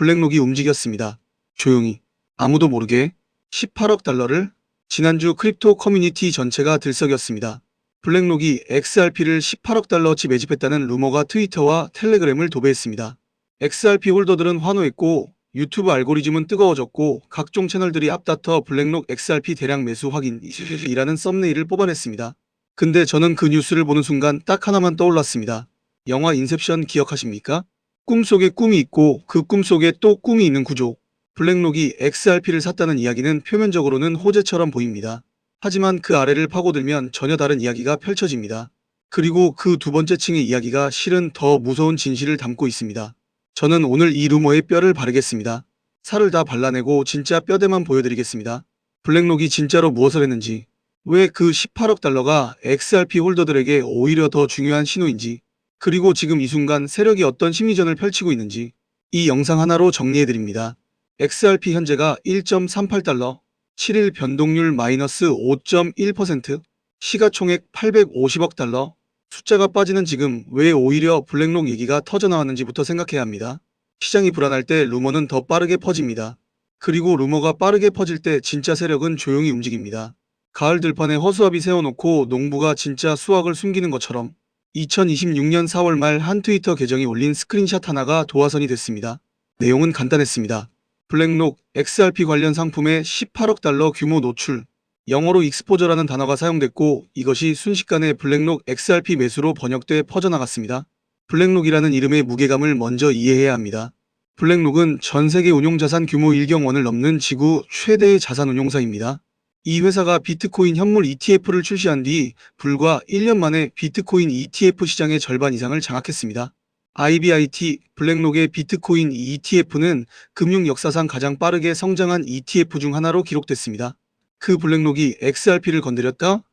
블랙록이 움직였습니다. 조용히. 아무도 모르게 18억 달러를. 지난주 크립토 커뮤니티 전체가 들썩였습니다. 블랙록이 XRP를 18억 달러치 매집했다는 루머가 트위터와 텔레그램을 도배했습니다. XRP 홀더들은 환호했고 유튜브 알고리즘은 뜨거워졌고 각종 채널들이 앞다퉈 블랙록 XRP 대량 매수 확인이라는 썸네일을 뽑아냈습니다. 근데 저는 그 뉴스를 보는 순간 딱 하나만 떠올랐습니다. 영화 인셉션 기억하십니까? 꿈속에 꿈이 있고 그 꿈속에 또 꿈이 있는 구조. 블랙록이 XRP를 샀다는 이야기는 표면적으로는 호재처럼 보입니다. 하지만 그 아래를 파고들면 전혀 다른 이야기가 펼쳐집니다. 그리고 그 두 번째 층의 이야기가 실은 더 무서운 진실을 담고 있습니다. 저는 오늘 이 루머에 뼈를 바르겠습니다. 살을 다 발라내고 진짜 뼈대만 보여드리겠습니다. 블랙록이 진짜로 무엇을 했는지, 왜 그 18억 달러가 XRP 홀더들에게 오히려 더 중요한 신호인지, 그리고 지금 이 순간 세력이 어떤 심리전을 펼치고 있는지 이 영상 하나로 정리해드립니다. XRP 현재가 1.38달러, 7일 변동률 마이너스 5.1%, 시가총액 850억 달러. 숫자가 빠지는 지금 왜 오히려 블랙록 얘기가 터져나왔는지부터 생각해야 합니다. 시장이 불안할 때 루머는 더 빠르게 퍼집니다. 그리고 루머가 빠르게 퍼질 때 진짜 세력은 조용히 움직입니다. 가을 들판에 허수아비 세워놓고 농부가 진짜 수확을 숨기는 것처럼 2026년 4월 말 한 트위터 계정이 올린 스크린샷 하나가 도화선이 됐습니다. 내용은 간단했습니다. 블랙록 XRP 관련 상품의 18억 달러 규모 노출. 영어로 익스포저라는 단어가 사용됐고 이것이 순식간에 블랙록 XRP 매수로 번역돼 퍼져나갔습니다. 블랙록이라는 이름의 무게감을 먼저 이해해야 합니다. 블랙록은 전 세계 운용자산 규모 1경 원을 넘는 지구 최대의 자산 운용사입니다. 이 회사가 비트코인 현물 ETF를 출시한 뒤 불과 1년 만에 비트코인 ETF 시장의 절반 이상을 장악했습니다. IBIT, 블랙록의 비트코인 ETF는 금융 역사상 가장 빠르게 성장한 ETF 중 하나로 기록됐습니다. 그 블랙록이 XRP를 건드렸다?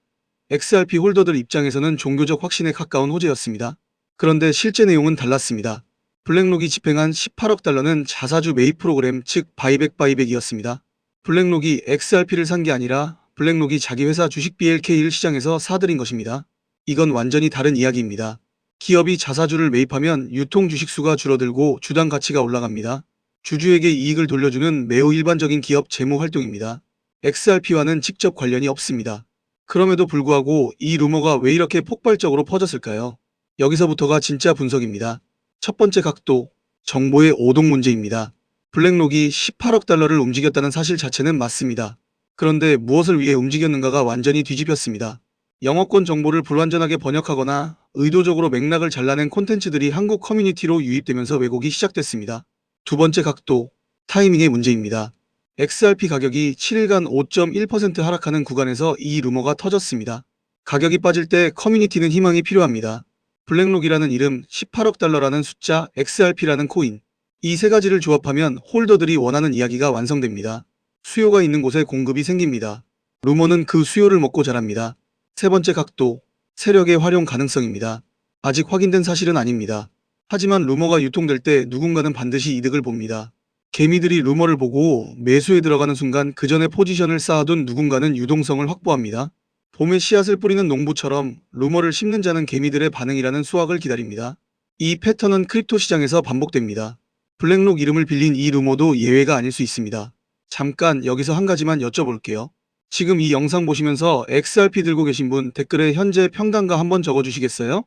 XRP 홀더들 입장에서는 종교적 확신에 가까운 호재였습니다. 그런데 실제 내용은 달랐습니다. 블랙록이 집행한 18억 달러는 자사주 매입 프로그램, 즉 바이백이었습니다. 블랙록이 XRP를 산 게 아니라 블랙록이 자기 회사 주식 BLK를 시장에서 사들인 것입니다. 이건 완전히 다른 이야기입니다. 기업이 자사주를 매입하면 유통 주식수가 줄어들고 주당 가치가 올라갑니다. 주주에게 이익을 돌려주는 매우 일반적인 기업 재무 활동입니다. XRP와는 직접 관련이 없습니다. 그럼에도 불구하고 이 루머가 왜 이렇게 폭발적으로 퍼졌을까요? 여기서부터가 진짜 분석입니다. 첫 번째 각도, 정보의 오동 문제입니다. 블랙록이 18억 달러를 움직였다는 사실 자체는 맞습니다. 그런데 무엇을 위해 움직였는가가 완전히 뒤집혔습니다. 영어권 정보를 불완전하게 번역하거나 의도적으로 맥락을 잘라낸 콘텐츠들이 한국 커뮤니티로 유입되면서 왜곡이 시작됐습니다. 두 번째 각도, 타이밍의 문제입니다. XRP 가격이 7일간 5.1% 하락하는 구간에서 이 루머가 터졌습니다. 가격이 빠질 때 커뮤니티는 희망이 필요합니다. 블랙록이라는 이름, 18억 달러라는 숫자, XRP라는 코인. 이 세 가지를 조합하면 홀더들이 원하는 이야기가 완성됩니다. 수요가 있는 곳에 공급이 생깁니다. 루머는 그 수요를 먹고 자랍니다. 세 번째 각도, 세력의 활용 가능성입니다. 아직 확인된 사실은 아닙니다. 하지만 루머가 유통될 때 누군가는 반드시 이득을 봅니다. 개미들이 루머를 보고 매수에 들어가는 순간 그 전에 포지션을 쌓아둔 누군가는 유동성을 확보합니다. 봄에 씨앗을 뿌리는 농부처럼 루머를 심는 자는 개미들의 반응이라는 수확을 기다립니다. 이 패턴은 크립토 시장에서 반복됩니다. 블랙록 이름을 빌린 이 루머도 예외가 아닐 수 있습니다. 잠깐 여기서 한 가지만 여쭤볼게요. 지금 이 영상 보시면서 XRP 들고 계신 분 댓글에 현재 평단가 한번 적어주시겠어요?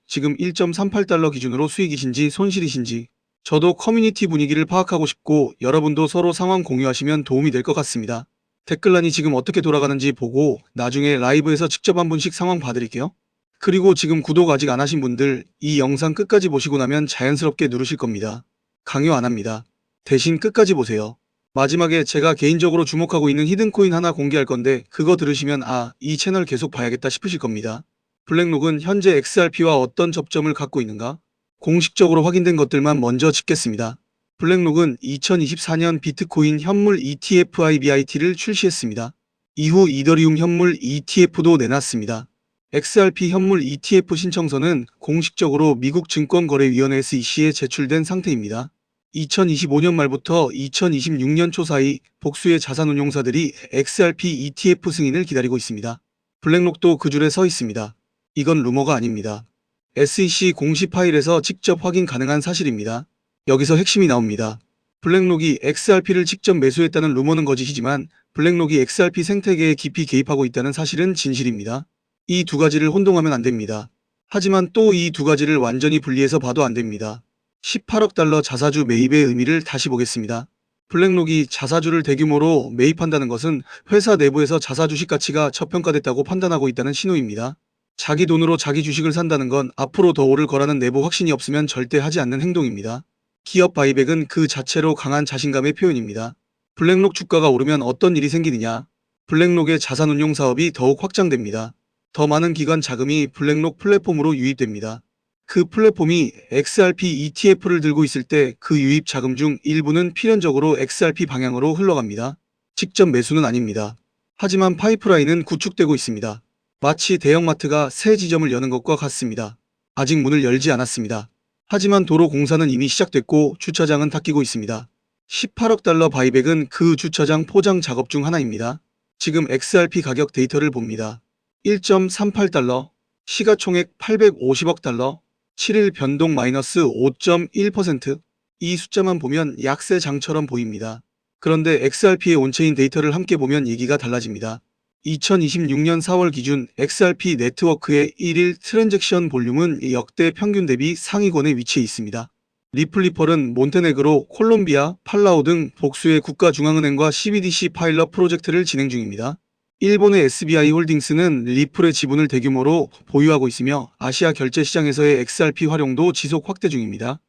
지금 1.38달러 기준으로 수익이신지 손실이신지. 저도 커뮤니티 분위기를 파악하고 싶고 여러분도 서로 상황 공유하시면 도움이 될 것 같습니다. 댓글란이 지금 어떻게 돌아가는지 보고 나중에 라이브에서 직접 한 분씩 상황 봐드릴게요. 그리고 지금 구독 아직 안 하신 분들 이 영상 끝까지 보시고 나면 자연스럽게 누르실 겁니다. 강요 안 합니다. 대신 끝까지 보세요. 마지막에 제가 개인적으로 주목하고 있는 히든코인 하나 공개할 건데 그거 들으시면 이 채널 계속 봐야겠다 싶으실 겁니다. 블랙록은 현재 XRP와 어떤 접점을 갖고 있는가? 공식적으로 확인된 것들만 먼저 짚겠습니다. 블랙록은 2024년 비트코인 현물 ETF IBIT를 출시했습니다. 이후 이더리움 현물 ETF도 내놨습니다. XRP 현물 ETF 신청서는 공식적으로 미국 증권거래위원회 SEC에 제출된 상태입니다. 2025년 말부터 2026년 초 사이 복수의 자산운용사들이 XRP ETF 승인을 기다리고 있습니다. 블랙록도 그 줄에 서 있습니다. 이건 루머가 아닙니다. SEC 공시 파일에서 직접 확인 가능한 사실입니다. 여기서 핵심이 나옵니다. 블랙록이 XRP를 직접 매수했다는 루머는 거짓이지만 블랙록이 XRP 생태계에 깊이 개입하고 있다는 사실은 진실입니다. 이 두 가지를 혼동하면 안 됩니다. 하지만 또 이 두 가지를 완전히 분리해서 봐도 안 됩니다. 18억 달러 자사주 매입의 의미를 다시 보겠습니다. 블랙록이 자사주를 대규모로 매입한다는 것은 회사 내부에서 자사 주식 가치가 저평가됐다고 판단하고 있다는 신호입니다. 자기 돈으로 자기 주식을 산다는 건 앞으로 더 오를 거라는 내부 확신이 없으면 절대 하지 않는 행동입니다. 기업 바이백은 그 자체로 강한 자신감의 표현입니다. 블랙록 주가가 오르면 어떤 일이 생기느냐? 블랙록의 자산운용 사업이 더욱 확장됩니다. 더 많은 기관 자금이 블랙록 플랫폼으로 유입됩니다. 그 플랫폼이 XRP ETF를 들고 있을 때 그 유입 자금 중 일부는 필연적으로 XRP 방향으로 흘러갑니다. 직접 매수는 아닙니다. 하지만 파이프라인은 구축되고 있습니다. 마치 대형마트가 새 지점을 여는 것과 같습니다. 아직 문을 열지 않았습니다. 하지만 도로 공사는 이미 시작됐고 주차장은 닦이고 있습니다. 18억 달러 바이백은 그 주차장 포장 작업 중 하나입니다. 지금 XRP 가격 데이터를 봅니다. 1.38달러, 시가총액 850억 달러, 7일 변동 마이너스 5.1%. 이 숫자만 보면 약세 장처럼 보입니다. 그런데 XRP의 온체인 데이터를 함께 보면 얘기가 달라집니다. 2026년 4월 기준 XRP 네트워크의 1일 트랜잭션 볼륨은 역대 평균 대비 상위권에 위치해 있습니다. 리플리펄은 몬테네그로, 콜롬비아, 팔라우 등 복수의 국가중앙은행과 CBDC 파일럿 프로젝트를 진행 중입니다. 일본의 SBI 홀딩스는 리플의 지분을 대규모로 보유하고 있으며 아시아 결제 시장에서의 XRP 활용도 지속 확대 중입니다.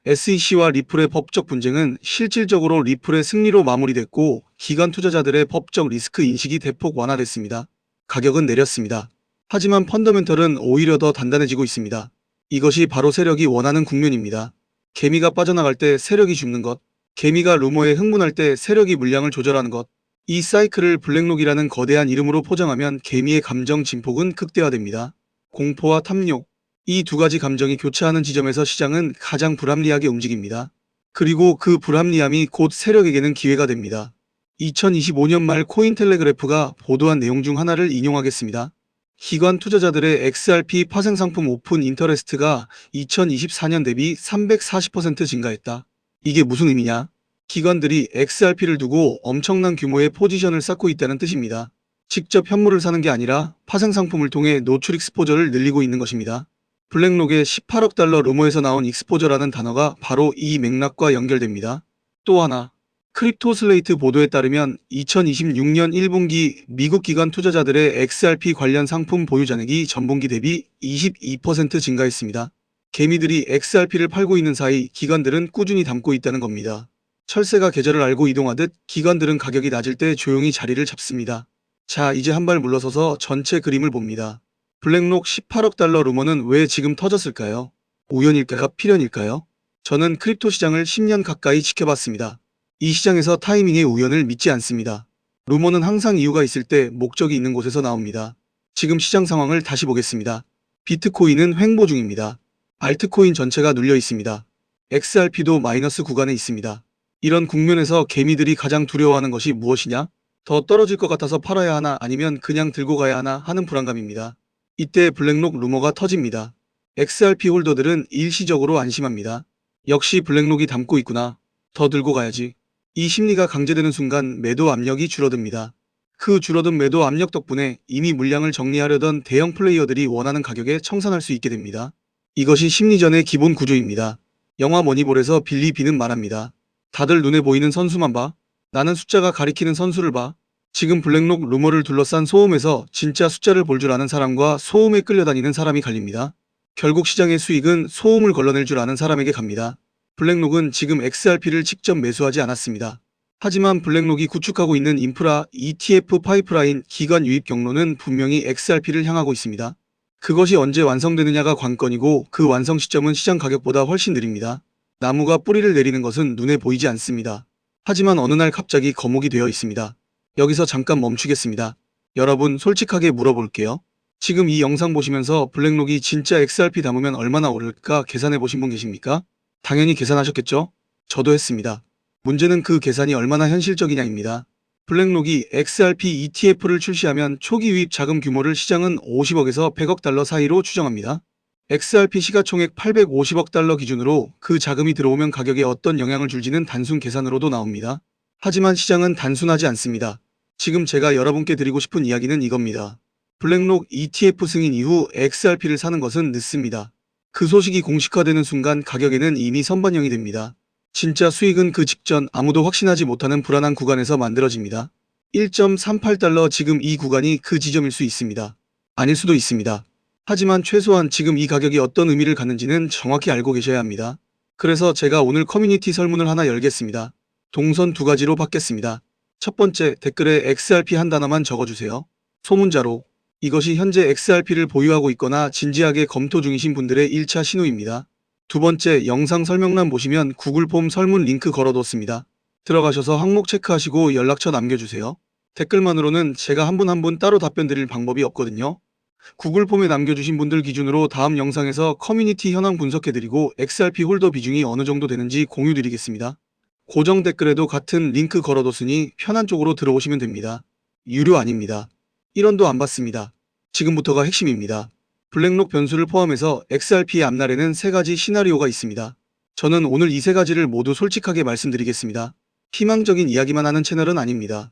SEC와 리플의 법적 분쟁은 실질적으로 리플의 승리로 마무리됐고 기관 투자자들의 법적 리스크 인식이 대폭 완화됐습니다. 가격은 내렸습니다. 하지만 펀더멘털은 오히려 더 단단해지고 있습니다. 이것이 바로 세력이 원하는 국면입니다. 개미가 빠져나갈 때 세력이 죽는 것, 개미가 루머에 흥분할 때 세력이 물량을 조절하는 것, 이 사이클을 블랙록이라는 거대한 이름으로 포장하면 개미의 감정 진폭은 극대화됩니다. 공포와 탐욕, 이 두 가지 감정이 교차하는 지점에서 시장은 가장 불합리하게 움직입니다. 그리고 그 불합리함이 곧 세력에게는 기회가 됩니다. 2025년 말 코인텔레그래프가 보도한 내용 중 하나를 인용하겠습니다. 기관 투자자들의 XRP 파생상품 오픈 인터레스트가 2024년 대비 340% 증가했다. 이게 무슨 의미냐? 기관들이 XRP를 두고 엄청난 규모의 포지션을 쌓고 있다는 뜻입니다. 직접 현물을 사는 게 아니라 파생상품을 통해 노출 익스포저를 늘리고 있는 것입니다. 블랙록의 18억 달러 루머에서 나온 익스포저라는 단어가 바로 이 맥락과 연결됩니다. 또 하나, 크립토 슬레이트 보도에 따르면 2026년 1분기 미국 기관 투자자들의 XRP 관련 상품 보유 잔액이 전분기 대비 22% 증가했습니다. 개미들이 XRP를 팔고 있는 사이 기관들은 꾸준히 담고 있다는 겁니다. 철새가 계절을 알고 이동하듯 기관들은 가격이 낮을 때 조용히 자리를 잡습니다. 자, 이제 한 발 물러서서 전체 그림을 봅니다. 블랙록 18억 달러 루머는 왜 지금 터졌을까요? 우연일까요? 필연일까요? 저는 크립토 시장을 10년 가까이 지켜봤습니다. 이 시장에서 타이밍의 우연을 믿지 않습니다. 루머는 항상 이유가 있을 때 목적이 있는 곳에서 나옵니다. 지금 시장 상황을 다시 보겠습니다. 비트코인은 횡보 중입니다. 알트코인 전체가 눌려 있습니다. XRP도 마이너스 구간에 있습니다. 이런 국면에서 개미들이 가장 두려워하는 것이 무엇이냐? 더 떨어질 것 같아서 팔아야 하나 아니면 그냥 들고 가야 하나 하는 불안감입니다. 이때 블랙록 루머가 터집니다. XRP 홀더들은 일시적으로 안심합니다. 역시 블랙록이 담고 있구나. 더 들고 가야지. 이 심리가 강제되는 순간 매도 압력이 줄어듭니다. 그 줄어든 매도 압력 덕분에 이미 물량을 정리하려던 대형 플레이어들이 원하는 가격에 청산할 수 있게 됩니다. 이것이 심리전의 기본 구조입니다. 영화 머니볼에서 빌리 빈은 말합니다. 다들 눈에 보이는 선수만 봐. 나는 숫자가 가리키는 선수를 봐. 지금 블랙록 루머를 둘러싼 소음에서 진짜 숫자를 볼 줄 아는 사람과 소음에 끌려다니는 사람이 갈립니다. 결국 시장의 수익은 소음을 걸러낼 줄 아는 사람에게 갑니다. 블랙록은 지금 XRP를 직접 매수하지 않았습니다. 하지만 블랙록이 구축하고 있는 인프라, ETF 파이프라인, 기관 유입 경로는 분명히 XRP를 향하고 있습니다. 그것이 언제 완성되느냐가 관건이고 그 완성 시점은 시장 가격보다 훨씬 느립니다. 나무가 뿌리를 내리는 것은 눈에 보이지 않습니다. 하지만 어느 날 갑자기 거목이 되어 있습니다. 여기서 잠깐 멈추겠습니다. 여러분, 솔직하게 물어볼게요. 지금 이 영상 보시면서 블랙록이 진짜 XRP 담으면 얼마나 오를까 계산해 보신 분 계십니까? 당연히 계산하셨겠죠? 저도 했습니다. 문제는 그 계산이 얼마나 현실적이냐입니다. 블랙록이 XRP ETF를 출시하면 초기 유입 자금 규모를 시장은 50억에서 100억 달러 사이로 추정합니다. XRP 시가총액 850억 달러 기준으로 그 자금이 들어오면 가격에 어떤 영향을 줄지는 단순 계산으로도 나옵니다. 하지만 시장은 단순하지 않습니다. 지금 제가 여러분께 드리고 싶은 이야기는 이겁니다. 블랙록 ETF 승인 이후 XRP를 사는 것은 늦습니다. 그 소식이 공식화되는 순간 가격에는 이미 선반영이 됩니다. 진짜 수익은 그 직전 아무도 확신하지 못하는 불안한 구간에서 만들어집니다. 1.38달러 지금 이 구간이 그 지점일 수 있습니다. 아닐 수도 있습니다. 하지만 최소한 지금 이 가격이 어떤 의미를 갖는지는 정확히 알고 계셔야 합니다. 그래서 제가 오늘 커뮤니티 설문을 하나 열겠습니다. 동선 두 가지로 받겠습니다. 첫 번째, 댓글에 XRP 한 단어만 적어주세요. 소문자로. 이것이 현재 XRP를 보유하고 있거나 진지하게 검토 중이신 분들의 1차 신호입니다. 두 번째, 영상 설명란 보시면 구글 폼 설문 링크 걸어뒀습니다. 들어가셔서 항목 체크하시고 연락처 남겨주세요. 댓글만으로는 제가 한 분 한 분 따로 답변 드릴 방법이 없거든요. 구글 폼에 남겨주신 분들 기준으로 다음 영상에서 커뮤니티 현황 분석해드리고 XRP 홀더 비중이 어느 정도 되는지 공유드리겠습니다. 고정 댓글에도 같은 링크 걸어뒀으니 편한 쪽으로 들어오시면 됩니다. 유료 아닙니다. 1원도 안 받습니다. 지금부터가 핵심입니다. 블랙록 변수를 포함해서 XRP의 앞날에는 세 가지 시나리오가 있습니다. 저는 오늘 이 세 가지를 모두 솔직하게 말씀드리겠습니다. 희망적인 이야기만 하는 채널은 아닙니다.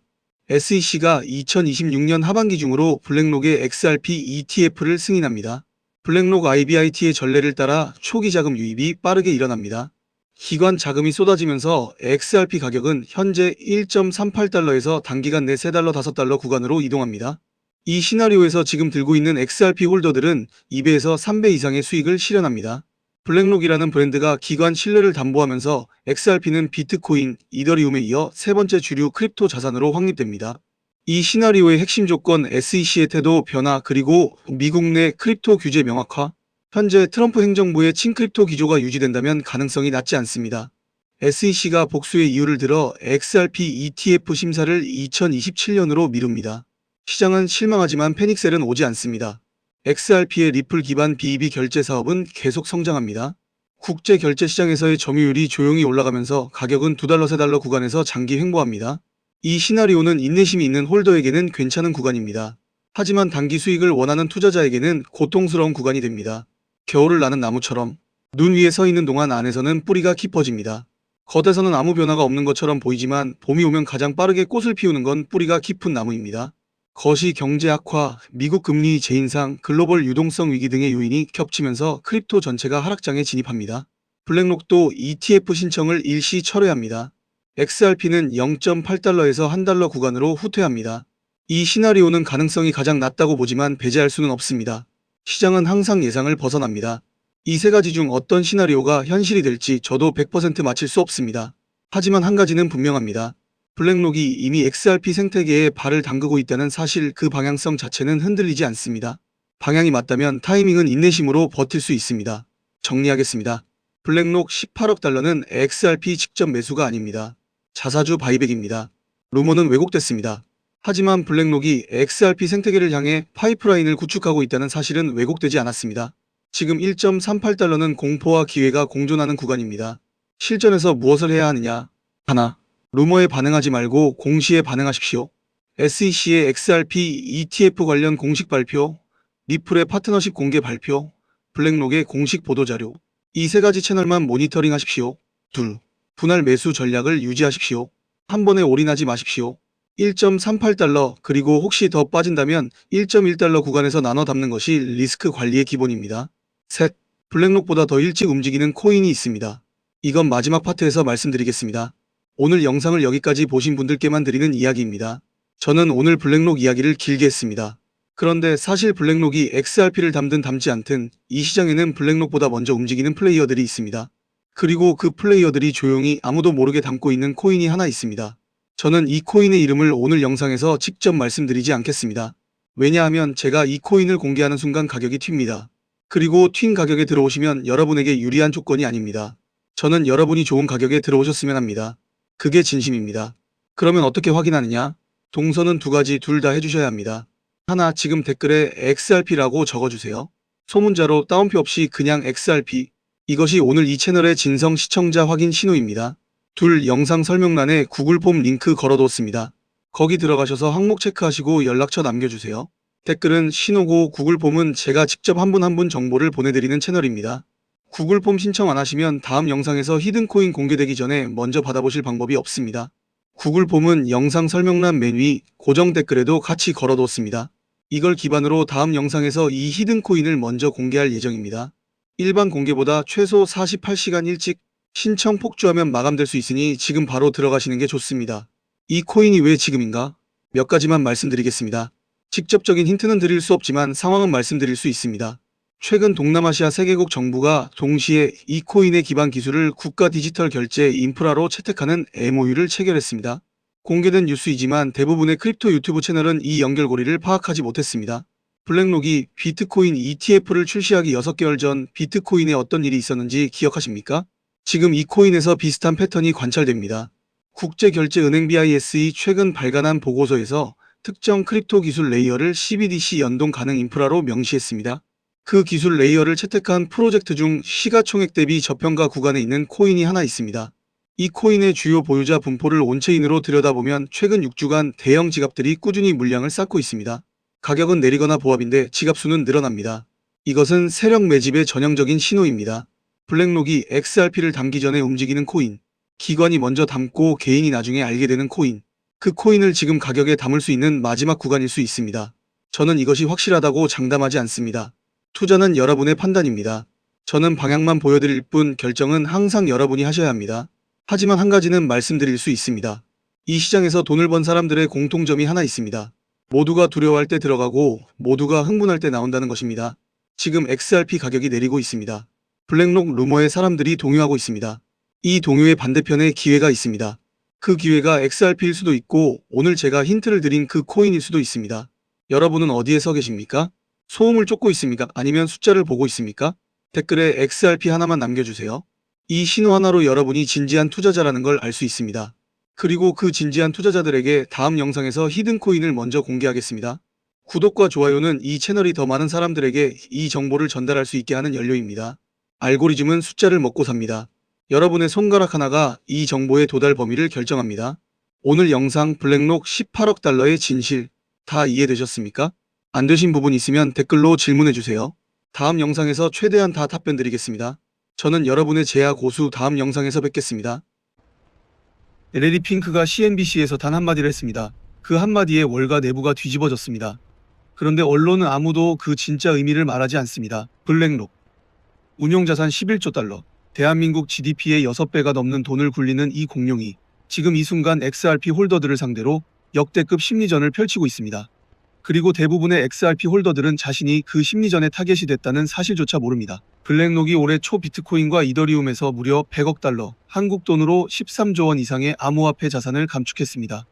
SEC가 2026년 하반기 중으로 블랙록의 XRP ETF를 승인합니다. 블랙록 IBIT의 전례를 따라 초기 자금 유입이 빠르게 일어납니다. 기관 자금이 쏟아지면서 XRP 가격은 현재 1.38달러에서 단기간 내 3달러, 5달러 구간으로 이동합니다. 이 시나리오에서 지금 들고 있는 XRP 홀더들은 2배에서 3배 이상의 수익을 실현합니다. 블랙록이라는 브랜드가 기관 신뢰를 담보하면서 XRP는 비트코인, 이더리움에 이어 세 번째 주류 크립토 자산으로 확립됩니다. 이 시나리오의 핵심 조건 SEC의 태도 변화 그리고 미국 내 크립토 규제 명확화. 현재 트럼프 행정부의 친크립토 기조가 유지된다면 가능성이 낮지 않습니다. SEC가 복수의 이유를 들어 XRP ETF 심사를 2027년으로 미룹니다. 시장은 실망하지만 패닉셀은 오지 않습니다. XRP의 리플 기반 BEB 결제 사업은 계속 성장합니다. 국제 결제 시장에서의 점유율이 조용히 올라가면서 가격은 2달러, 3달러 구간에서 장기 횡보합니다. 이 시나리오는 인내심이 있는 홀더에게는 괜찮은 구간입니다. 하지만 단기 수익을 원하는 투자자에게는 고통스러운 구간이 됩니다. 겨울을 나는 나무처럼 눈 위에 서 있는 동안 안에서는 뿌리가 깊어집니다. 겉에서는 아무 변화가 없는 것처럼 보이지만 봄이 오면 가장 빠르게 꽃을 피우는 건 뿌리가 깊은 나무입니다. 거시 경제 악화, 미국 금리 재인상, 글로벌 유동성 위기 등의 요인이 겹치면서 크립토 전체가 하락장에 진입합니다. 블랙록도 ETF 신청을 일시 철회합니다. XRP는 0.8달러에서 1달러 구간으로 후퇴합니다. 이 시나리오는 가능성이 가장 낮다고 보지만 배제할 수는 없습니다. 시장은 항상 예상을 벗어납니다. 이 세 가지 중 어떤 시나리오가 현실이 될지 저도 100% 맞힐 수 없습니다. 하지만 한 가지는 분명합니다. 블랙록이 이미 XRP 생태계에 발을 담그고 있다는 사실 그 방향성 자체는 흔들리지 않습니다. 방향이 맞다면 타이밍은 인내심으로 버틸 수 있습니다. 정리하겠습니다. 블랙록 18억 달러는 XRP 직접 매수가 아닙니다. 자사주 바이백입니다. 루머는 왜곡됐습니다. 하지만 블랙록이 XRP 생태계를 향해 파이프라인을 구축하고 있다는 사실은 왜곡되지 않았습니다. 지금 1.38달러는 공포와 기회가 공존하는 구간입니다. 실전에서 무엇을 해야 하느냐? 하나. 루머에 반응하지 말고 공시에 반응하십시오. SEC의 XRP ETF 관련 공식 발표, 리플의 파트너십 공개 발표, 블랙록의 공식 보도자료. 이 세 가지 채널만 모니터링 하십시오. 둘. 분할 매수 전략을 유지하십시오. 한 번에 올인하지 마십시오. 1.38달러 그리고 혹시 더 빠진다면 1.1달러 구간에서 나눠 담는 것이 리스크 관리의 기본입니다. 셋. 블랙록보다 더 일찍 움직이는 코인이 있습니다. 이건 마지막 파트에서 말씀드리겠습니다. 오늘 영상을 여기까지 보신 분들께만 드리는 이야기입니다. 저는 오늘 블랙록 이야기를 길게 했습니다. 그런데 사실 블랙록이 XRP를 담든 담지 않든 이 시장에는 블랙록보다 먼저 움직이는 플레이어들이 있습니다. 그리고 그 플레이어들이 조용히 아무도 모르게 담고 있는 코인이 하나 있습니다. 저는 이 코인의 이름을 오늘 영상에서 직접 말씀드리지 않겠습니다. 왜냐하면 제가 이 코인을 공개하는 순간 가격이 튑니다. 그리고 튄 가격에 들어오시면 여러분에게 유리한 조건이 아닙니다. 저는 여러분이 좋은 가격에 들어오셨으면 합니다. 그게 진심입니다. 그러면 어떻게 확인하느냐? 동선은 두 가지 둘 다 해주셔야 합니다. 하나, 지금 댓글에 XRP라고 적어주세요. 소문자로 따옴표 없이 그냥 XRP. 이것이 오늘 이 채널의 진성 시청자 확인 신호입니다. 둘, 영상 설명란에 구글 폼 링크 걸어뒀습니다. 거기 들어가셔서 항목 체크하시고 연락처 남겨주세요. 댓글은 신호고 구글폼은 제가 직접 한 분 한 분 정보를 보내드리는 채널입니다. 구글폼 신청 안 하시면 다음 영상에서 히든코인 공개되기 전에 먼저 받아보실 방법이 없습니다. 구글폼은 영상 설명란 맨 위 고정 댓글에도 같이 걸어뒀습니다. 이걸 기반으로 다음 영상에서 이 히든코인을 먼저 공개할 예정입니다. 일반 공개보다 최소 48시간 일찍 신청 폭주하면 마감될 수 있으니 지금 바로 들어가시는 게 좋습니다. 이 코인이 왜 지금인가? 몇 가지만 말씀드리겠습니다. 직접적인 힌트는 드릴 수 없지만 상황은 말씀드릴 수 있습니다. 최근 동남아시아 3개국 정부가 동시에 이 코인의 기반 기술을 국가 디지털 결제 인프라로 채택하는 MOU를 체결했습니다. 공개된 뉴스이지만 대부분의 크립토 유튜브 채널은 이 연결고리를 파악하지 못했습니다. 블랙록이 비트코인 ETF를 출시하기 6개월 전 비트코인에 어떤 일이 있었는지 기억하십니까? 지금 이 코인에서 비슷한 패턴이 관찰됩니다. 국제결제은행 BIS이 최근 발간한 보고서에서 특정 크립토 기술 레이어를 CBDC 연동 가능 인프라로 명시했습니다. 그 기술 레이어를 채택한 프로젝트 중 시가총액 대비 저평가 구간에 있는 코인이 하나 있습니다. 이 코인의 주요 보유자 분포를 온체인으로 들여다보면 최근 6주간 대형 지갑들이 꾸준히 물량을 쌓고 있습니다. 가격은 내리거나 보합인데 지갑 수는 늘어납니다. 이것은 세력 매집의 전형적인 신호입니다. 블랙록이 XRP를 담기 전에 움직이는 코인, 기관이 먼저 담고 개인이 나중에 알게 되는 코인, 그 코인을 지금 가격에 담을 수 있는 마지막 구간일 수 있습니다. 저는 이것이 확실하다고 장담하지 않습니다. 투자는 여러분의 판단입니다. 저는 방향만 보여드릴 뿐 결정은 항상 여러분이 하셔야 합니다. 하지만 한 가지는 말씀드릴 수 있습니다. 이 시장에서 돈을 번 사람들의 공통점이 하나 있습니다. 모두가 두려워할 때 들어가고 모두가 흥분할 때 나온다는 것입니다. 지금 XRP 가격이 내리고 있습니다. 블랙록 루머에 사람들이 동요하고 있습니다. 이 동요의 반대편에 기회가 있습니다. 그 기회가 XRP일 수도 있고 오늘 제가 힌트를 드린 그 코인일 수도 있습니다. 여러분은 어디에 서 계십니까? 소음을 쫓고 있습니까? 아니면 숫자를 보고 있습니까? 댓글에 XRP 하나만 남겨주세요. 이 신호 하나로 여러분이 진지한 투자자라는 걸 알 수 있습니다. 그리고 그 진지한 투자자들에게 다음 영상에서 히든코인을 먼저 공개하겠습니다. 구독과 좋아요는 이 채널이 더 많은 사람들에게 이 정보를 전달할 수 있게 하는 연료입니다. 알고리즘은 숫자를 먹고 삽니다. 여러분의 손가락 하나가 이 정보의 도달 범위를 결정합니다. 오늘 영상 블랙록 18억 달러의 진실 다 이해되셨습니까? 안 되신 부분 있으면 댓글로 질문해주세요. 다음 영상에서 최대한 다 답변 드리겠습니다. 저는 여러분의 제야 고수 다음 영상에서 뵙겠습니다. 레디 핑크가 CNBC에서 단 한마디를 했습니다. 그 한마디에 월가 내부가 뒤집어졌습니다. 그런데 언론은 아무도 그 진짜 의미를 말하지 않습니다. 블랙록 운용자산 11조 달러 대한민국 GDP의 6배가 넘는 돈을 굴리는 이 공룡이 지금 이 순간 XRP 홀더들을 상대로 역대급 심리전을 펼치고 있습니다. 그리고 대부분의 XRP 홀더들은 자신이 그 심리전의 타겟이 됐다는 사실조차 모릅니다. 블랙록이 올해 초 비트코인과 이더리움에서 무려 100억 달러, 한국 돈으로 13조 원 이상의 암호화폐 자산을 감축했습니다.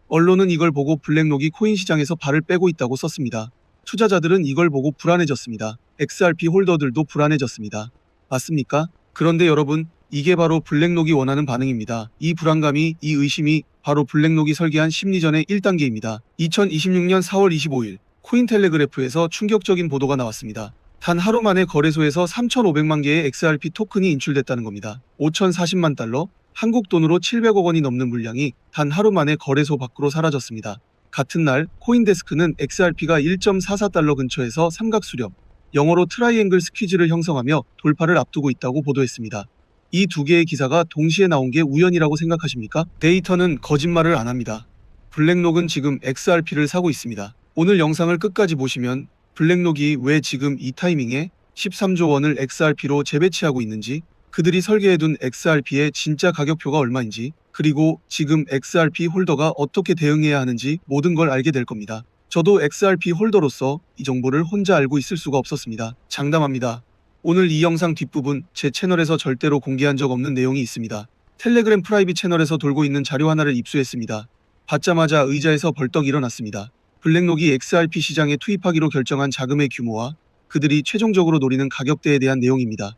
언론은 이걸 보고 블랙록이 코인 시장에서 발을 빼고 있다고 썼습니다. 투자자들은 이걸 보고 불안해졌습니다. XRP 홀더들도 불안해졌습니다. 맞습니까? 그런데 여러분, 이게 바로 블랙록이 원하는 반응입니다. 이 불안감이, 이 의심이 바로 블랙록이 설계한 심리전의 1단계입니다. 2026년 4월 25일 코인텔레그래프에서 충격적인 보도가 나왔습니다. 단 하루 만에 거래소에서 3,500만 개의 XRP 토큰이 인출됐다는 겁니다. 5,040만 달러, 한국 돈으로 700억 원이 넘는 물량이 단 하루 만에 거래소 밖으로 사라졌습니다. 같은 날 코인데스크는 XRP가 1.44달러 근처에서 삼각수렴, 영어로 트라이앵글 스퀴즈를 형성하며 돌파를 앞두고 있다고 보도했습니다. 이 두 개의 기사가 동시에 나온 게 우연이라고 생각하십니까? 데이터는 거짓말을 안 합니다. 블랙록은 지금 XRP를 사고 있습니다. 오늘 영상을 끝까지 보시면 블랙록이 왜 지금 이 타이밍에 13조 원을 XRP로 재배치하고 있는지, 그들이 설계해둔 XRP의 진짜 가격표가 얼마인지, 그리고 지금 XRP 홀더가 어떻게 대응해야 하는지 모든 걸 알게 될 겁니다. 저도 XRP 홀더로서 이 정보를 혼자 알고 있을 수가 없었습니다. 장담합니다. 오늘 이 영상 뒷부분 제 채널에서 절대로 공개한 적 없는 내용이 있습니다. 텔레그램 프라이빗 채널에서 돌고 있는 자료 하나를 입수했습니다. 받자마자 의자에서 벌떡 일어났습니다. 블랙록이 XRP 시장에 투입하기로 결정한 자금의 규모와 그들이 최종적으로 노리는 가격대에 대한 내용입니다.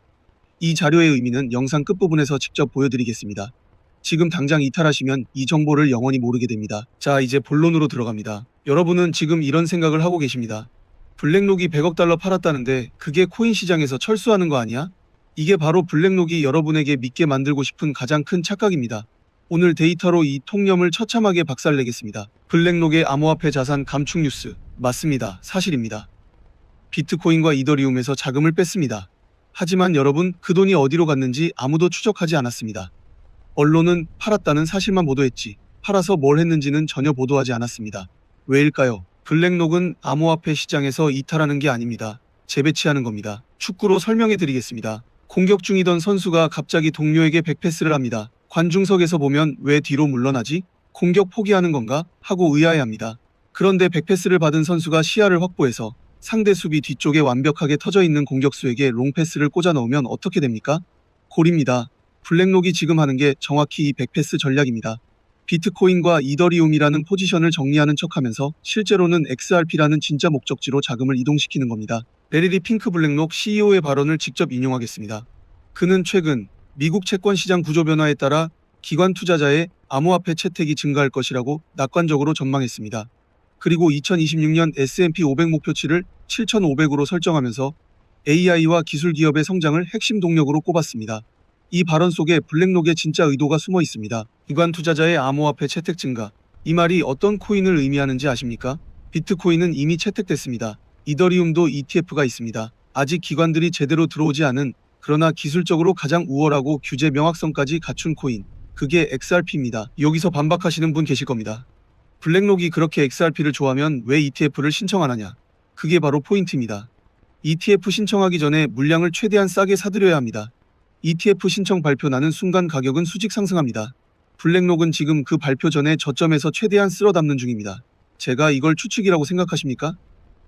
이 자료의 의미는 영상 끝부분에서 직접 보여드리겠습니다. 지금 당장 이탈하시면 이 정보를 영원히 모르게 됩니다. 자, 이제 본론으로 들어갑니다. 여러분은 지금 이런 생각을 하고 계십니다. 블랙록이 100억 달러 팔았다는데 그게 코인 시장에서 철수하는 거 아니야? 이게 바로 블랙록이 여러분에게 믿게 만들고 싶은 가장 큰 착각입니다. 오늘 데이터로 이 통념을 처참하게 박살내겠습니다. 블랙록의 암호화폐 자산 감축 뉴스. 맞습니다. 사실입니다. 비트코인과 이더리움에서 자금을 뺐습니다. 하지만 여러분, 그 돈이 어디로 갔는지 아무도 추적하지 않았습니다. 언론은 팔았다는 사실만 보도했지 팔아서 뭘 했는지는 전혀 보도하지 않았습니다. 왜일까요? 블랙록은 암호화폐 시장에서 이탈하는 게 아닙니다. 재배치하는 겁니다. 축구로 설명해 드리겠습니다. 공격 중이던 선수가 갑자기 동료에게 백패스를 합니다. 관중석에서 보면 왜 뒤로 물러나지? 공격 포기하는 건가? 하고 의아해합니다. 그런데 백패스를 받은 선수가 시야를 확보해서 상대 수비 뒤쪽에 완벽하게 터져 있는 공격수에게 롱패스를 꽂아 넣으면 어떻게 됩니까? 골입니다. 블랙록이 지금 하는 게 정확히 이 백패스 전략입니다. 비트코인과 이더리움이라는 포지션을 정리하는 척하면서 실제로는 XRP라는 진짜 목적지로 자금을 이동시키는 겁니다. 레리리 핑크 블랙록 CEO의 발언을 직접 인용하겠습니다. 그는 최근 미국 채권 시장 구조 변화에 따라 기관 투자자의 암호화폐 채택이 증가할 것이라고 낙관적으로 전망했습니다. 그리고 2026년 S&P 500 목표치를 7,500으로 설정하면서 AI와 기술 기업의 성장을 핵심 동력으로 꼽았습니다. 이 발언 속에 블랙록의 진짜 의도가 숨어 있습니다. 기관 투자자의 암호화폐 채택 증가. 이 말이 어떤 코인을 의미하는지 아십니까? 비트코인은 이미 채택됐습니다. 이더리움도 ETF가 있습니다. 아직 기관들이 제대로 들어오지 않은, 그러나 기술적으로 가장 우월하고 규제 명확성까지 갖춘 코인. 그게 XRP입니다. 여기서 반박하시는 분 계실 겁니다. 블랙록이 그렇게 XRP를 좋아하면 왜 ETF를 신청 안 하냐? 그게 바로 포인트입니다. ETF 신청하기 전에 물량을 최대한 싸게 사들여야 합니다. ETF 신청 발표 나는 순간 가격은 수직 상승합니다. 블랙록은 지금 그 발표 전에 저점에서 최대한 쓸어 담는 중입니다. 제가 이걸 추측이라고 생각하십니까?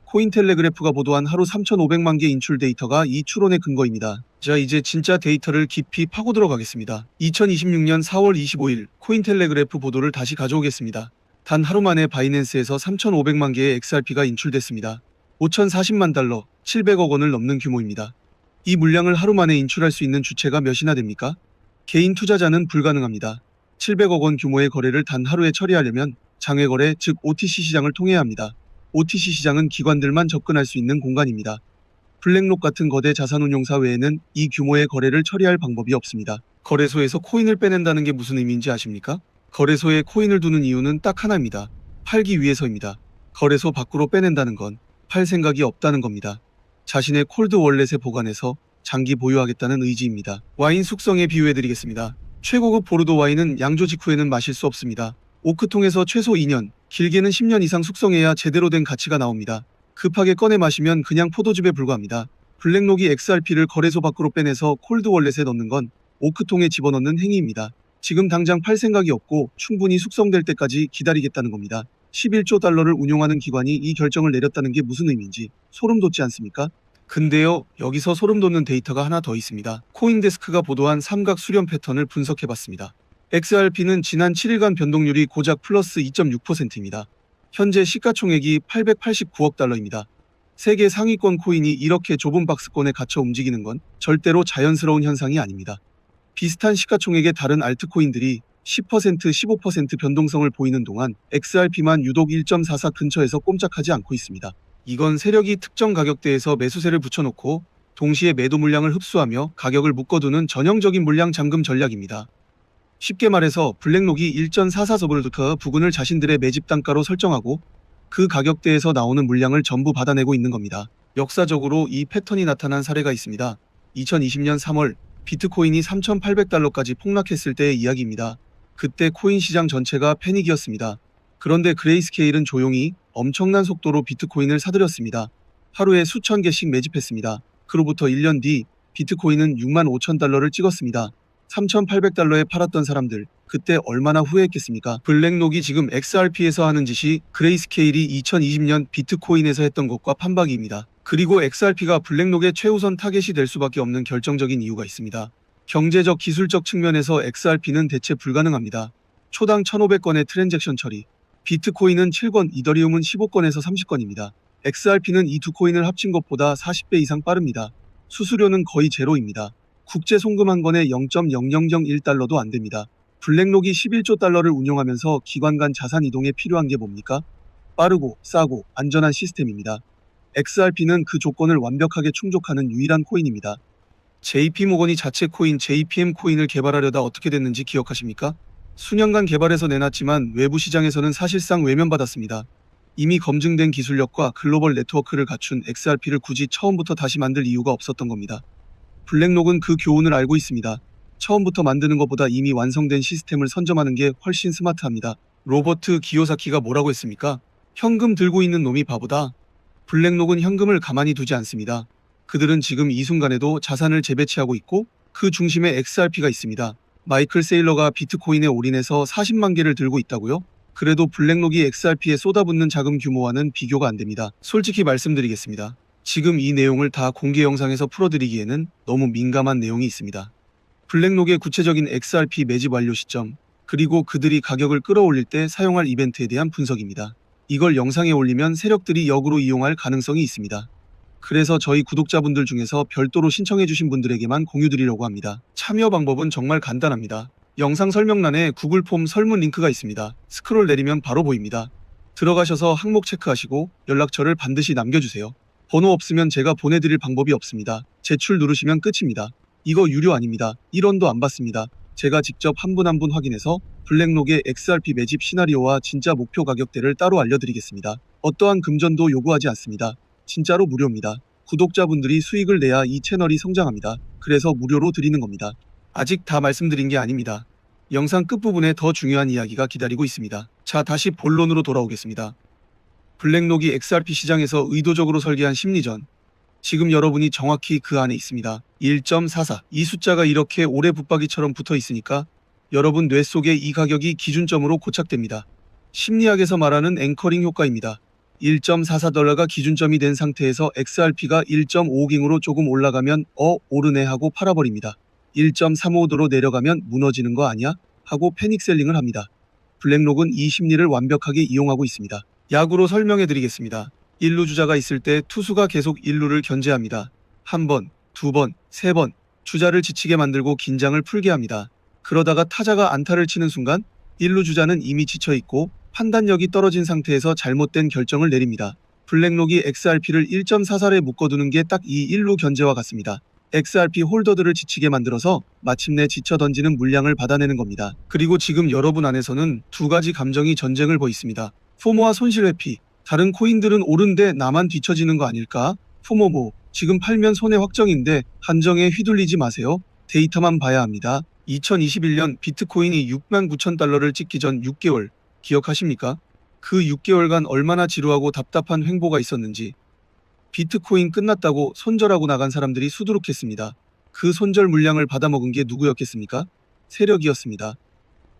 코인텔레그래프가 보도한 하루 3,500만 개 인출 데이터가 이 추론의 근거입니다. 자, 이제 진짜 데이터를 깊이 파고 들어가겠습니다. 2026년 4월 25일 코인텔레그래프 보도를 다시 가져오겠습니다. 단 하루 만에 바이낸스에서 3,500만 개의 XRP가 인출됐습니다. 5,040만 달러, 700억 원을 넘는 규모입니다. 이 물량을 하루 만에 인출할 수 있는 주체가 몇이나 됩니까? 개인 투자자는 불가능합니다. 700억 원 규모의 거래를 단 하루에 처리하려면 장외거래, 즉 OTC 시장을 통해야 합니다. OTC 시장은 기관들만 접근할 수 있는 공간입니다. 블랙록 같은 거대 자산운용사 외에는 이 규모의 거래를 처리할 방법이 없습니다. 거래소에서 코인을 빼낸다는 게 무슨 의미인지 아십니까? 거래소에 코인을 두는 이유는 딱 하나입니다. 팔기 위해서입니다. 거래소 밖으로 빼낸다는 건 팔 생각이 없다는 겁니다. 자신의 콜드 월렛에 보관해서 장기 보유하겠다는 의지입니다. 와인 숙성에 비유해드리겠습니다. 최고급 보르도 와인은 양조 직후에는 마실 수 없습니다. 오크통에서 최소 2년, 길게는 10년 이상 숙성해야 제대로 된 가치가 나옵니다. 급하게 꺼내 마시면 그냥 포도즙에 불과합니다. 블랙록이 XRP를 거래소 밖으로 빼내서 콜드 월렛에 넣는 건 오크통에 집어넣는 행위입니다. 지금 당장 팔 생각이 없고 충분히 숙성될 때까지 기다리겠다는 겁니다. 11조 달러를 운용하는 기관이 이 결정을 내렸다는 게 무슨 의미인지 소름 돋지 않습니까? 근데요, 여기서 소름 돋는 데이터가 하나 더 있습니다. 코인데스크가 보도한 삼각 수렴 패턴을 분석해봤습니다. XRP는 지난 7일간 변동률이 고작 플러스 2.6%입니다. 현재 시가총액이 889억 달러입니다. 세계 상위권 코인이 이렇게 좁은 박스권에 갇혀 움직이는 건 절대로 자연스러운 현상이 아닙니다. 비슷한 시가총액의 다른 알트코인들이 10%, 15% 변동성을 보이는 동안 XRP만 유독 1.44 근처에서 꼼짝하지 않고 있습니다. 이건 세력이 특정 가격대에서 매수세를 붙여놓고 동시에 매도 물량을 흡수하며 가격을 묶어두는 전형적인 물량 잠금 전략입니다. 쉽게 말해서 블랙록이 1.44서블부터 부근을 자신들의 매집 단가로 설정하고 그 가격대에서 나오는 물량을 전부 받아내고 있는 겁니다. 역사적으로 이 패턴이 나타난 사례가 있습니다. 2020년 3월 비트코인이 3,800달러까지 폭락했을 때의 이야기입니다. 그때 코인 시장 전체가 패닉이었습니다. 그런데 그레이스케일은 조용히 엄청난 속도로 비트코인을 사들였습니다. 하루에 수천 개씩 매집했습니다. 그로부터 1년 뒤 비트코인은 6만 5천 달러를 찍었습니다. 3,800달러에 팔았던 사람들, 그때 얼마나 후회했겠습니까? 블랙록이 지금 XRP에서 하는 짓이 그레이스케일이 2020년 비트코인에서 했던 것과 판박이입니다. 그리고 XRP가 블랙록의 최우선 타겟이 될 수밖에 없는 결정적인 이유가 있습니다. 경제적 기술적 측면에서 XRP는 대체 불가능합니다. 초당 1,500건의 트랜잭션 처리. 비트코인은 7건, 이더리움은 15건에서 30건입니다. XRP는 이 두 코인을 합친 것보다 40배 이상 빠릅니다. 수수료는 거의 제로입니다. 국제 송금 한 건에 0.0001달러도 안 됩니다. 블랙록이 11조 달러를 운용하면서 기관 간 자산 이동에 필요한 게 뭡니까? 빠르고 싸고 안전한 시스템입니다. XRP는 그 조건을 완벽하게 충족하는 유일한 코인입니다. JP모건이 자체 코인 JPM 코인을 개발하려다 어떻게 됐는지 기억하십니까? 수년간 개발해서 내놨지만 외부 시장에서는 사실상 외면받았습니다. 이미 검증된 기술력과 글로벌 네트워크를 갖춘 XRP를 굳이 처음부터 다시 만들 이유가 없었던 겁니다. 블랙록은 그 교훈을 알고 있습니다. 처음부터 만드는 것보다 이미 완성된 시스템을 선점하는 게 훨씬 스마트합니다. 로버트 기요사키가 뭐라고 했습니까? 현금 들고 있는 놈이 바보다. 블랙록은 현금을 가만히 두지 않습니다. 그들은 지금 이 순간에도 자산을 재배치하고 있고 그 중심에 XRP가 있습니다. 마이클 세일러가 비트코인에 올인해서 40만 개를 들고 있다고요? 그래도 블랙록이 XRP에 쏟아붓는 자금 규모와는 비교가 안 됩니다. 솔직히 말씀드리겠습니다. 지금 이 내용을 다 공개 영상에서 풀어드리기에는 너무 민감한 내용이 있습니다. 블랙록의 구체적인 XRP 매집 완료 시점, 그리고 그들이 가격을 끌어올릴 때 사용할 이벤트에 대한 분석입니다. 이걸 영상에 올리면 세력들이 역으로 이용할 가능성이 있습니다. 그래서 저희 구독자분들 중에서 별도로 신청해주신 분들에게만 공유드리려고 합니다. 참여 방법은 정말 간단합니다. 영상 설명란에 구글 폼 설문 링크가 있습니다. 스크롤 내리면 바로 보입니다. 들어가셔서 항목 체크하시고 연락처를 반드시 남겨주세요. 번호 없으면 제가 보내드릴 방법이 없습니다. 제출 누르시면 끝입니다. 이거 유료 아닙니다. 1원도 안 받습니다. 제가 직접 한 분 한 분 확인해서 블랙록의 XRP 매집 시나리오와 진짜 목표 가격대를 따로 알려드리겠습니다. 어떠한 금전도 요구하지 않습니다. 진짜로 무료입니다. 구독자분들이 수익을 내야 이 채널이 성장합니다. 그래서 무료로 드리는 겁니다. 아직 다 말씀드린 게 아닙니다. 영상 끝부분에 더 중요한 이야기가 기다리고 있습니다. 자, 다시 본론으로 돌아오겠습니다. 블랙록이 XRP 시장에서 의도적으로 설계한 심리전. 지금 여러분이 정확히 그 안에 있습니다. 1.44. 이 숫자가 이렇게 오래 붙박이처럼 붙어 있으니까 여러분 뇌 속에 이 가격이 기준점으로 고착됩니다. 심리학에서 말하는 앵커링 효과입니다. 1.44달러가 기준점이 된 상태에서 XRP가 1.5깅으로 조금 올라가면 오르네 하고 팔아버립니다. 1.35도로 내려가면 무너지는 거 아니야? 하고 패닉셀링을 합니다. 블랙록은 이 심리를 완벽하게 이용하고 있습니다. 약으로 설명해 드리겠습니다. 1루 주자가 있을 때 투수가 계속 1루를 견제합니다. 한 번, 두 번, 세 번 주자를 지치게 만들고 긴장을 풀게 합니다. 그러다가 타자가 안타를 치는 순간 1루 주자는 이미 지쳐있고 판단력이 떨어진 상태에서 잘못된 결정을 내립니다. 블랙록이 XRP를 1.44에 묶어두는 게 딱 이 1루 견제와 같습니다. XRP 홀더들을 지치게 만들어서 마침내 지쳐 던지는 물량을 받아내는 겁니다. 그리고 지금 여러분 안에서는 두 가지 감정이 전쟁을 벌이습니다. 포모와 손실회피. 다른 코인들은 오른데 나만 뒤처지는 거 아닐까? 포모 뭐 지금 팔면 손해 확정인데 한정에 휘둘리지 마세요. 데이터만 봐야 합니다. 2021년 비트코인이 69,000달러를 찍기 전 6개월 기억하십니까? 그 6개월간 얼마나 지루하고 답답한 횡보가 있었는지. 비트코인 끝났다고 손절하고 나간 사람들이 수두룩했습니다. 그 손절 물량을 받아먹은 게 누구였겠습니까? 세력이었습니다.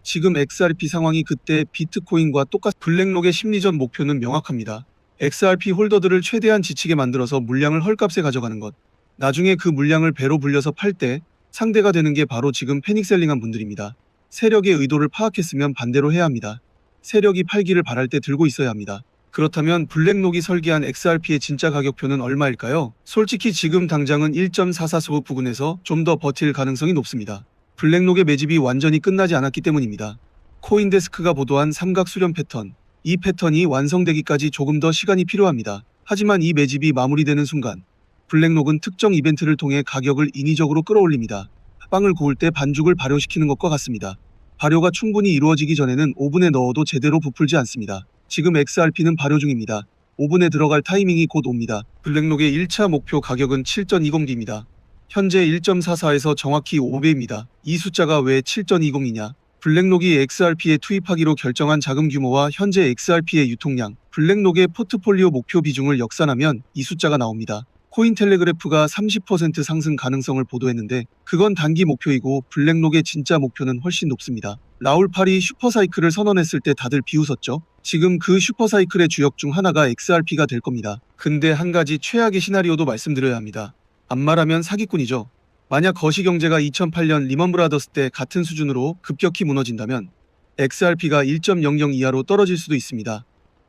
지금 XRP 상황이 그때 비트코인과 블랙록의 심리전 목표는 명확합니다. XRP 홀더들을 최대한 지치게 만들어서 물량을 헐값에 가져가는 것. 나중에 그 물량을 배로 불려서 팔 때 상대가 되는 게 바로 지금 패닉셀링한 분들입니다. 세력의 의도를 파악했으면 반대로 해야 합니다. 세력이 팔기를 바랄 때 들고 있어야 합니다. 그렇다면 블랙록이 설계한 XRP의 진짜 가격표는 얼마일까요? 솔직히 지금 당장은 1.44 부근에서 좀 더 버틸 가능성이 높습니다. 블랙록의 매집이 완전히 끝나지 않았기 때문입니다. 코인데스크가 보도한 삼각 수렴 패턴. 이 패턴이 완성되기까지 조금 더 시간이 필요합니다. 하지만 이 매집이 마무리되는 순간 블랙록은 특정 이벤트를 통해 가격을 인위적으로 끌어올립니다. 빵을 구울 때 반죽을 발효시키는 것과 같습니다. 발효가 충분히 이루어지기 전에는 오븐에 넣어도 제대로 부풀지 않습니다. 지금 XRP는 발효 중입니다. 오븐에 들어갈 타이밍이 곧 옵니다. 블랙록의 1차 목표 가격은 7.20D입니다. 현재 1.44에서 정확히 5배입니다. 이 숫자가 왜 7.20이냐? 블랙록이 XRP에 투입하기로 결정한 자금 규모와 현재 XRP의 유통량, 블랙록의 포트폴리오 목표 비중을 역산하면 이 숫자가 나옵니다. 코인텔레그래프가 30% 상승 가능성을 보도했는데 그건 단기 목표이고 블랙록의 진짜 목표는 훨씬 높습니다. 라울팔이 슈퍼사이클을 선언했을 때 다들 비웃었죠. 지금 그 슈퍼사이클의 주역 중 하나가 XRP가 될 겁니다. 근데 한 가지 최악의 시나리오도 말씀드려야 합니다. 안 말하면 사기꾼이죠. 만약 거시경제가 2008년 리먼브라더스 때 같은 수준으로 급격히 무너진다면 XRP가 1.00 이하로 떨어질 수도 있습니다.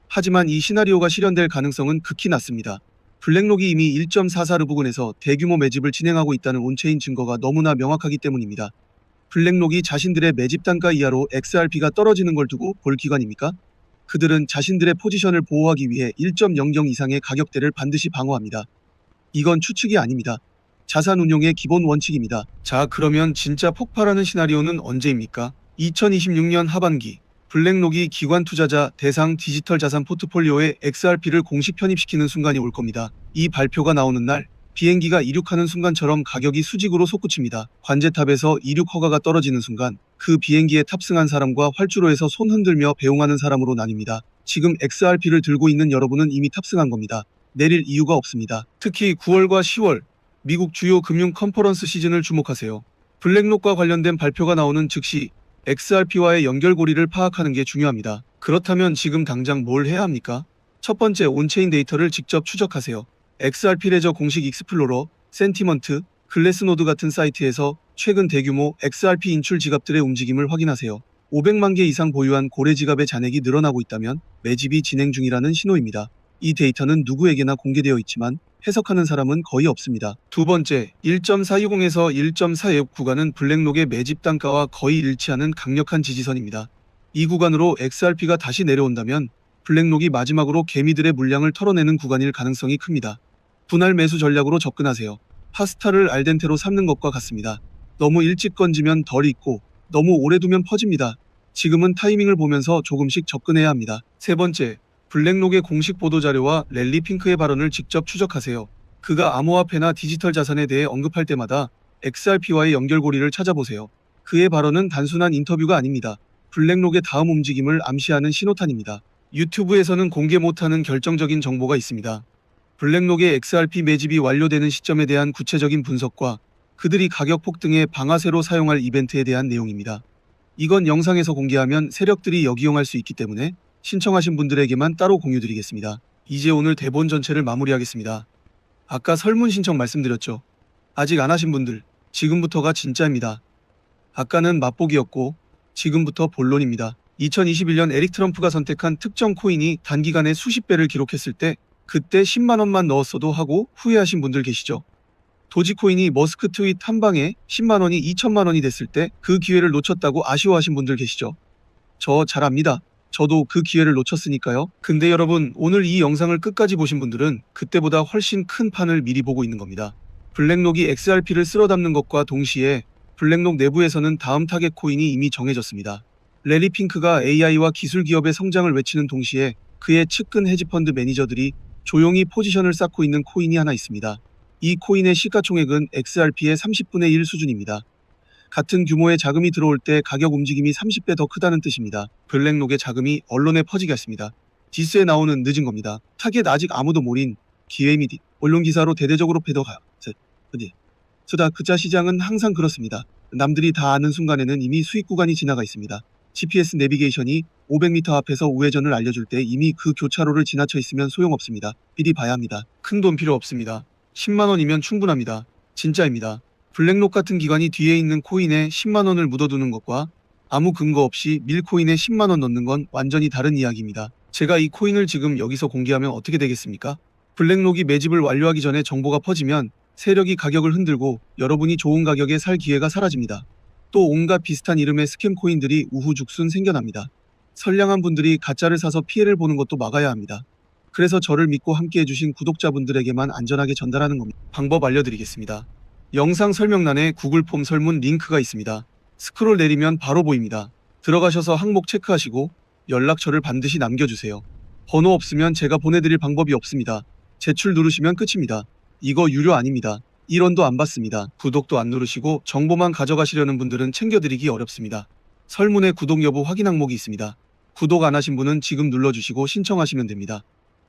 하지만 이 시나리오가 실현될 가능성은 극히 낮습니다. 블랙록이 이미 1.44르 부근에서 대규모 매집을 진행하고 있다는 온체인 증거가 너무나 명확하기 때문입니다. 블랙록이 자신들의 매집 단가 이하로 XRP가 떨어지는 걸 두고 볼 기관입니까? 그들은 자신들의 포지션을 보호하기 위해 1.00 이상의 가격대를 반드시 방어합니다. 이건 추측이 아닙니다. 자산 운용의 기본 원칙입니다. 자, 그러면 진짜 폭발하는 시나리오는 언제입니까? 2026년 하반기. 블랙록이 기관 투자자 대상 디지털 자산 포트폴리오에 XRP를 공식 편입시키는 순간이 올 겁니다. 이 발표가 나오는 날 비행기가 이륙하는 순간처럼 가격이 수직으로 솟구칩니다. 관제탑에서 이륙 허가가 떨어지는 순간 그 비행기에 탑승한 사람과 활주로에서 손 흔들며 배웅하는 사람으로 나뉩니다. 지금 XRP를 들고 있는 여러분은 이미 탑승한 겁니다. 내릴 이유가 없습니다. 특히 9월과 10월 미국 주요 금융 컨퍼런스 시즌을 주목하세요. 블랙록과 관련된 발표가 나오는 즉시 XRP와의 연결고리를 파악하는 게 중요합니다. 그렇다면 지금 당장 뭘 해야 합니까? 첫 번째, 온체인 데이터를 직접 추적하세요. XRP 레저 공식 익스플로러, 센티먼트, 글래스노드 같은 사이트에서 최근 대규모 XRP 인출 지갑들의 움직임을 확인하세요. 500만 개 이상 보유한 고래 지갑의 잔액이 늘어나고 있다면 매집이 진행 중이라는 신호입니다. 이 데이터는 누구에게나 공개되어 있지만 해석하는 사람은 거의 없습니다. 두 번째, 1.420에서 1.426 구간은 블랙록의 매집 단가와 거의 일치하는 강력한 지지선입니다. 이 구간으로 XRP가 다시 내려온다면 블랙록이 마지막으로 개미들의 물량을 털어내는 구간일 가능성이 큽니다. 분할 매수 전략으로 접근하세요. 파스타를 알덴테로 삶는 것과 같습니다. 너무 일찍 건지면 덜 익고 너무 오래 두면 퍼집니다. 지금은 타이밍을 보면서 조금씩 접근해야 합니다. 세 번째, 블랙록의 공식 보도자료와 랠리 핑크의 발언을 직접 추적하세요. 그가 암호화폐나 디지털 자산에 대해 언급할 때마다 XRP와의 연결고리를 찾아보세요. 그의 발언은 단순한 인터뷰가 아닙니다. 블랙록의 다음 움직임을 암시하는 신호탄입니다. 유튜브에서는 공개 못하는 결정적인 정보가 있습니다. 블랙록의 XRP 매집이 완료되는 시점에 대한 구체적인 분석과 그들이 가격 폭등의 방아쇠로 사용할 이벤트에 대한 내용입니다. 이건 영상에서 공개하면 세력들이 역이용할 수 있기 때문에 신청하신 분들에게만 따로 공유드리겠습니다. 이제 오늘 대본 전체를 마무리하겠습니다. 아까 설문 신청 말씀드렸죠. 아직 안 하신 분들, 지금부터가 진짜입니다. 아까는 맛보기였고 지금부터 본론입니다. 2021년 에릭 트럼프가 선택한 특정 코인이 단기간에 수십 배를 기록했을 때 그때 10만 원만 넣었어도 하고 후회하신 분들 계시죠. 도지코인이 머스크 트윗 한 방에 10만 원이 2천만 원이 됐을 때 그 기회를 놓쳤다고 아쉬워하신 분들 계시죠. 저 잘 압니다. 저도 그 기회를 놓쳤으니까요. 근데 여러분, 오늘 이 영상을 끝까지 보신 분들은 그때보다 훨씬 큰 판을 미리 보고 있는 겁니다. 블랙록이 XRP를 쓸어 담는 것과 동시에 블랙록 내부에서는 다음 타겟 코인이 이미 정해졌습니다. 래리 핑크가 AI와 기술 기업의 성장을 외치는 동시에 그의 측근 헤지펀드 매니저들이 조용히 포지션을 쌓고 있는 코인이 하나 있습니다. 이 코인의 시가총액은 XRP의 30분의 1 수준입니다. 같은 규모의 자금이 들어올 때 가격 움직임이 30배 더 크다는 뜻입니다. 블랙록의 자금이 언론에 퍼지게 했습니다. 디스에 나오는 늦은 겁니다. 타겟 아직 아무도 모린 기회 및 언론 기사로 대대적으로 패더가요. 그자 시장은 항상 그렇습니다. 남들이 다 아는 순간에는 이미 수익 구간이 지나가 있습니다. GPS 내비게이션이 500m 앞에서 우회전을 알려줄 때 이미 그 교차로를 지나쳐 있으면 소용없습니다. 미리 봐야 합니다. 큰 돈 필요 없습니다. 10만 원이면 충분합니다. 진짜입니다. 블랙록 같은 기관이 뒤에 있는 코인에 10만 원을 묻어두는 것과 아무 근거 없이 밀코인에 10만 원 넣는 건 완전히 다른 이야기입니다. 제가 이 코인을 지금 여기서 공개하면 어떻게 되겠습니까? 블랙록이 매집을 완료하기 전에 정보가 퍼지면 세력이 가격을 흔들고 여러분이 좋은 가격에 살 기회가 사라집니다. 또 온갖 비슷한 이름의 스캠 코인들이 우후죽순 생겨납니다. 선량한 분들이 가짜를 사서 피해를 보는 것도 막아야 합니다. 그래서 저를 믿고 함께 해주신 구독자분들에게만 안전하게 전달하는 겁니다. 방법 알려드리겠습니다. 영상 설명란에 구글 폼 설문 링크가 있습니다. 스크롤 내리면 바로 보입니다. 들어가셔서 항목 체크하시고 연락처를 반드시 남겨주세요. 번호 없으면 제가 보내드릴 방법이 없습니다. 제출 누르시면 끝입니다. 이거 유료 아닙니다. 1원도 안 받습니다. 구독도 안 누르시고 정보만 가져가시려는 분들은 챙겨드리기 어렵습니다. 설문에 구독 여부 확인 항목이 있습니다. 구독 안 하신 분은 지금 눌러주시고 신청하시면 됩니다.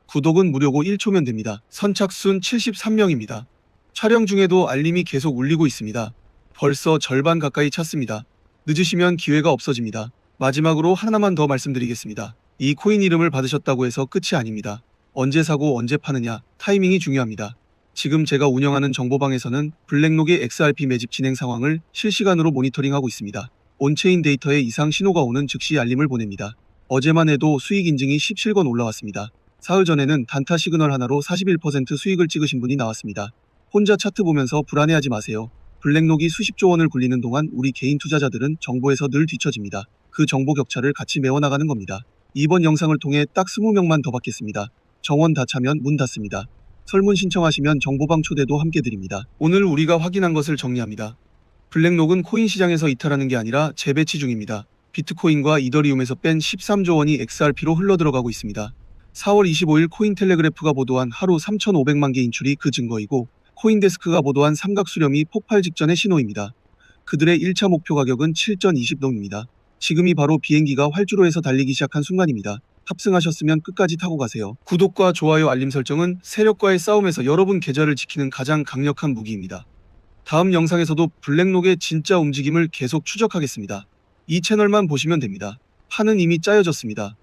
구독은 무료고 1초면 됩니다. 선착순 73명입니다. 촬영 중에도 알림이 계속 울리고 있습니다. 벌써 절반 가까이 찼습니다. 늦으시면 기회가 없어집니다. 마지막으로 하나만 더 말씀드리겠습니다. 이 코인 이름을 받으셨다고 해서 끝이 아닙니다. 언제 사고 언제 파느냐, 타이밍이 중요합니다. 지금 제가 운영하는 정보방에서는 블랙록의 XRP 매집 진행 상황을 실시간으로 모니터링하고 있습니다. 온체인 데이터에 이상 신호가 오는 즉시 알림을 보냅니다. 어제만 해도 수익 인증이 17건 올라왔습니다. 사흘 전에는 단타 시그널 하나로 41% 수익을 찍으신 분이 나왔습니다. 혼자 차트 보면서 불안해하지 마세요. 블랙록이 수십조 원을 굴리는 동안 우리 개인 투자자들은 정보에서 늘 뒤처집니다. 그 정보 격차를 같이 메워나가는 겁니다. 이번 영상을 통해 딱 20명만 더 받겠습니다. 정원 다 차면 문 닫습니다. 설문 신청하시면 정보방 초대도 함께 드립니다. 오늘 우리가 확인한 것을 정리합니다. 블랙록은 코인 시장에서 이탈하는 게 아니라 재배치 중입니다. 비트코인과 이더리움에서 뺀 13조 원이 XRP로 흘러들어가고 있습니다. 4월 25일 코인텔레그래프가 보도한 하루 3,500만 개 인출이 그 증거이고 코인데스크가 보도한 삼각 수렴이 폭발 직전의 신호입니다. 그들의 1차 목표 가격은 7.20동입니다. 지금이 바로 비행기가 활주로에서 달리기 시작한 순간입니다. 탑승하셨으면 끝까지 타고 가세요. 구독과 좋아요 알림 설정은 세력과의 싸움에서 여러분 계좌를 지키는 가장 강력한 무기입니다. 다음 영상에서도 블랙록의 진짜 움직임을 계속 추적하겠습니다. 이 채널만 보시면 됩니다. 판은 이미 짜여졌습니다.